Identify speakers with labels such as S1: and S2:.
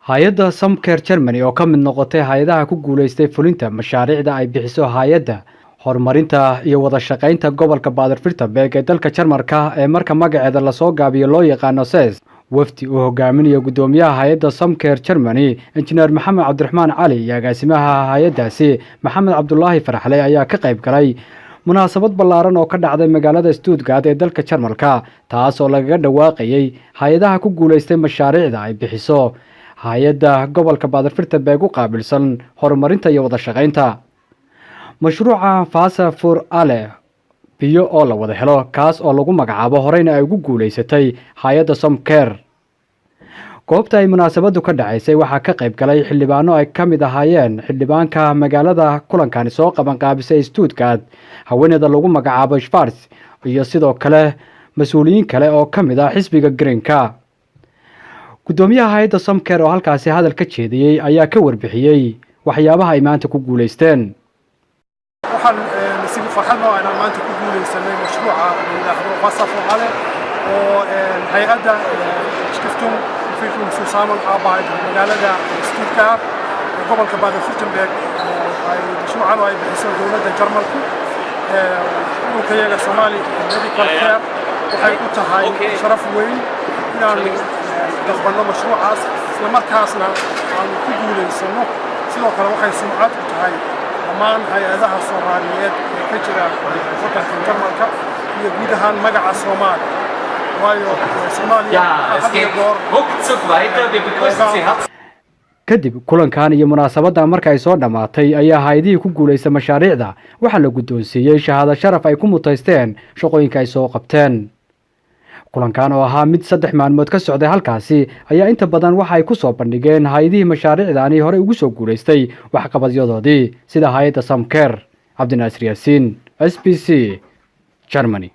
S1: Hayadda Somcare Germany oo ka mid noqotay hayadaha ku guuleystay fulinta mashaariicda ay bixiso hayadda Horumarinta iyo wada shaqaynta Gobolka Baden-Württemberg ee dalka Jarmalka ee marka magaceeda la soo gaabiyo loo yaqaano SES. Wafdi uu hogaaminayo Guddoomiyaha Hayadda Somcare Germany Eng.Mohamed Abdirahman iyo Agaasimaha hayadaasi Mohamed Abdulahi farahalay ayaa ka qayb galay munaasabad ballaaran oo ka dhacday magaalada Stuttgart ee dalka Jarmalka, taas oo lagaga dhawaaqayay hayadaha ku guuleystay mashaariicda ay bixiso hayadda Gobolka Baden-Württemberg u qaabilsan horumarinta iyo wada shaqaynta. Mashruuca WASSER FÜR ALLE biyo oo la wada helo, kaas oo lagu magacaabo horeyna ay ugu guuleysatay Hayadda Somcare. Goobta ay munaasabadu ka dhacaysay waxaa ka qayb galay xildhibaano ay ka mid ahaayeen xildhibaanka magaalada kulankan soo qaban qaabisay Stuttgart, haweeneyda lagu magacaabo Schwarz, iyo sidoo kale mas'uuliyiin kale oo ka mid ah xisbiga Greenka. Guddoomiyaha Hayadda Somcare oo halkaasi hadal ka jeediyay ayaa ka warbixiyay waxyaabaha ay maanta ku guuleysteen.
S2: waxaan nasiib farxadno inaan maanta ku guuleysanay mashruuca WASSER FÜR ALLE oo hay'adda Stiftung Entwicklungs-Zusammenarbeit magaalada Stuttgart gobolka Baden-Württemberg ay mashruucan ay bixiso dowladda Jarmalku dhulkayaga Somali medical care waxay u tahay sharaf weyn inaan dalbano mashruucaas isla markaasna aan ku guuleysano. sidoo kale waxay sumcad u tahay dhammaan hayadaha Soomaaliyeed ee ka jira dalka Jarmalka iyo guud ahaan magaca Soomaali. waayo Soomaaliya kadib kulankan iyo munaasabada marka ay soo dhamaatay ayaa hay'adihii ku guuleystay mashaariicda waxa la guddoonsiiyay shahaado sharaf ay ku mutaysteen shaqooyinka ay soo qabteen. kulankan oo ahaa mid 3 maalmood ka socday halkaasi ayaa inta badan waxa ay ku soo bandhigeen hay'adihii mashaariicdaani hore ugu soo guuleystay waxqabadyadoodii sida hay'adda Somcare. Abdirahman SBC Germany.